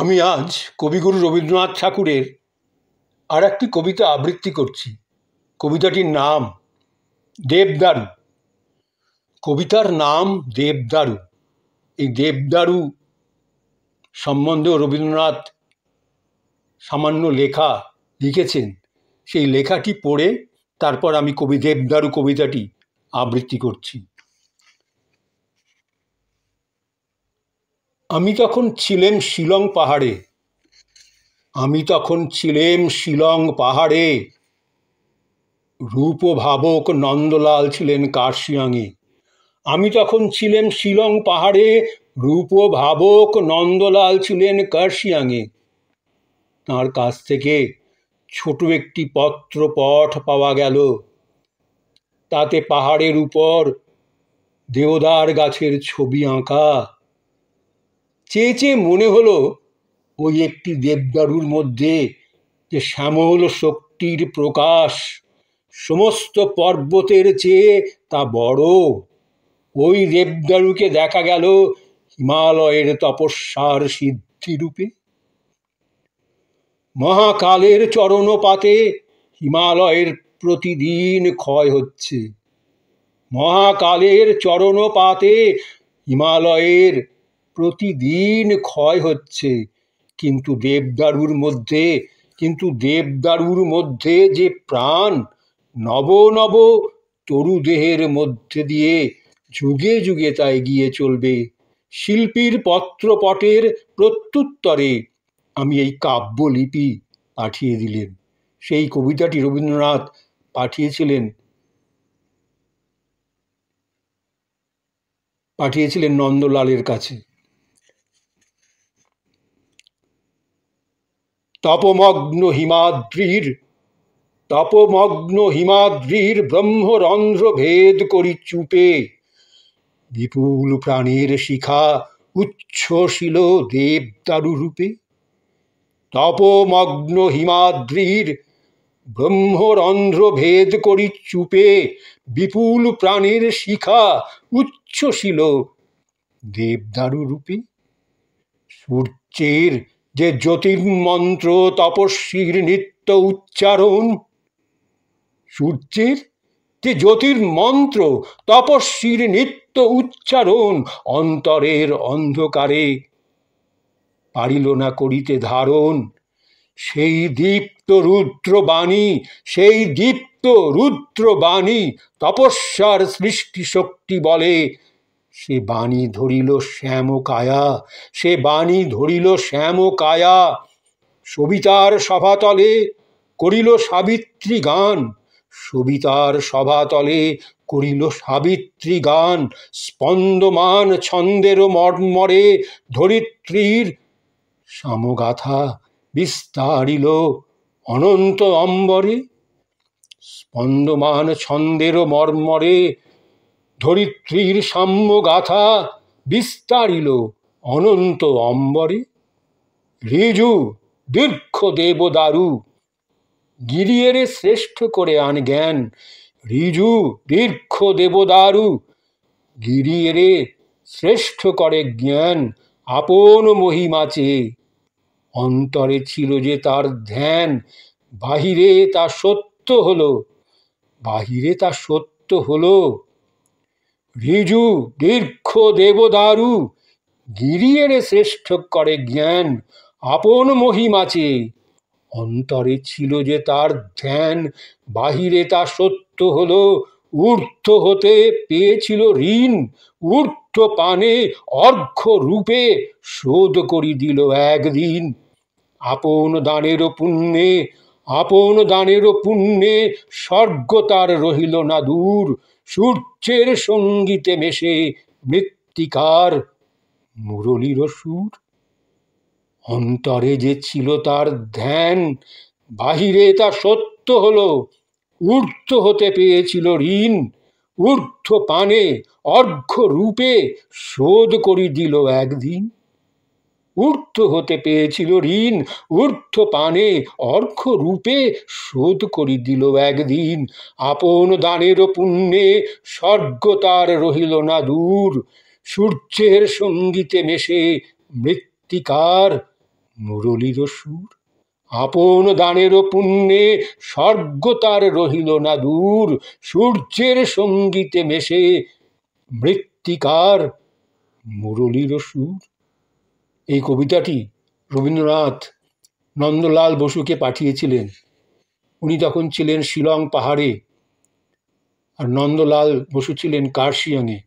আমি আজ কবিগুরু রবীন্দ্রনাথ ঠাকুরের আর একটি কবিতা আবৃত্তি করছি। কবিতাটির নাম দেবদারু। কবিতার নাম দেবদারু। এই দেবদারু সম্বন্ধেও রবীন্দ্রনাথ সামান্য লেখা লিখেছেন। সেই লেখাটি পড়ে তারপর আমি দেবদারু কবিতাটি আবৃত্তি করছি। আমি তখন ছিলেম শিলং পাহাড়ে, আমি তখন ছিলেম শিলং পাহাড়ে, রূপ ভাবক নন্দলাল ছিলেন কার্শিয়াঙে। আমি তখন ছিলেম শিলং পাহাড়ে, রূপ ভাবক নন্দলাল ছিলেন কার্শিয়াঙে। তাঁর কাছ থেকে ছোট একটি পত্রপঠ পাওয়া গেল, তাতে পাহাড়ের উপর দেওদার গাছের ছবি আঁকা। চেয়ে চেয়ে মনে হলো ওই একটি দেবদারুর মধ্যে যে শ্যামল শক্তির প্রকাশ সমস্ত পর্বতের চেয়ে তা বড়। ওই দেবদারুকে দেখা গেল হিমালয়ের তপস্যার সিদ্ধিরূপে। মহাকালের চরণপাতে হিমালয়ের প্রতিদিন ক্ষয় হচ্ছে, মহাকালের চরণপাতে হিমালয়ের প্রতিদিন ক্ষয় হচ্ছে। কিন্তু দেবদারুর মধ্যে যে প্রাণ নব নব তরুদেহের মধ্যে দিয়ে যুগে যুগে তা এগিয়ে চলবে। শিল্পীর পত্রপটের প্রত্যুত্তরে আমি এই কাব্যলিপি পাঠিয়ে দিলেন। সেই কবিতাটি রবীন্দ্রনাথ পাঠিয়েছিলেন নন্দলালের কাছে। তপমগ্ন হিমাদ্রির ব্রহ্মরন্ধ্র ভেদ করি চুপে, বিপুল প্রাণের শিখা উচ্ছ্বসিল দেবদারু রূপে। তপমগ্ন হিমাদ্রির ব্রহ্মরন্ধ্র ভেদ করি চুপে, বিপুল প্রাণের শিখা উচ্ছ্বসিল দেবদারু রূপে। সূর্যের যে জ্যোতির্মন্ত্র তপস্বীর নিত্য উচ্চারণ, সূর্যের যে জ্যোতির্মন্ত্র তপস্বীর নিত্য উচ্চারণ, অন্তরের অন্ধকারে পারিল না করিতে ধারণ। সেই দীপ্ত রুদ্রবাণী তপস্যার সৃষ্টি শক্তি বলে, সে বাণী ধরিল শ্যামকায়া। সবিতার সভাতলে করিল সাবিত্রী গান, স্পন্দমান ছন্দের মর্মরে ধরিত্রীর সামগাথা বিস্তারিল অনন্ত অম্বরে। স্পন্দমান ছন্দের মর্মরে ধরিত্রীর সাম্যগাথা বিস্তারিল অনন্ত অম্বরে। ঋজু দীর্ঘ দেবদারু গিরিয়েরে শ্রেষ্ঠ করে আন জ্ঞান, ঋজু দীর্ঘ দেবদারু গিরিয়েরে শ্রেষ্ঠ করে জ্ঞান। আপন মহিমা চেয়ে অন্তরে ছিল যে তার ধ্যান, বাহিরে তা সত্য হলো। ঋজু দীর্ঘ দেবদারু গিরিয়েরে শ্রেষ্ঠ করে জ্ঞান, আপন মহিমা চেয়ে অন্তরে ছিল যে তার ধ্যান, বাহিরে তা সত্য হলো। ঊর্ধ্ব হতে পেয়েছিল ঋণ, ঊর্ধ্ব পানে অর্ঘ্য রূপে শোধ করি দিল একদিন। আপন দানেরও পুণ্যে স্বর্গ তার রহিল না দূর। সূর্যের সঙ্গীতে মেশে মৃত্তিকার মুরলীর সুর। অন্তরে যে ছিল তার ধ্যান, বাহিরে তা সত্য হলো। ঊর্ধ্ব হতে পেয়েছিল ঋণ, ঊর্ধ্ব পানে অর্ঘ্য রূপে শোধ করি দিল একদিন। ঊর্ধ্ব হতে পেয়েছিল ঋণ, ঊর্ধ্ব পানে অর্ঘ্য রূপে শোধ করি দিল একদিন। আপন দানেরও পুণ্যে স্বর্গ তার রহিল না দূর। সূর্যের সঙ্গীতে মেশে মৃত্তিকার মুরলীর সুর, আপন দানেরও পুণ্যে স্বর্গ তার রহিল না দূর, সূর্যের সঙ্গীতে মেশে মৃত্তিকার মুরলীর সুর। এই কবিতাটি রবীন্দ্রনাথ নন্দলাল বসুকে পাঠিয়েছিলেন। উনি তখন ছিলেন শিলং পাহাড়ে, আর নন্দলাল বসু ছিলেন কার্শিয়াংয়ে।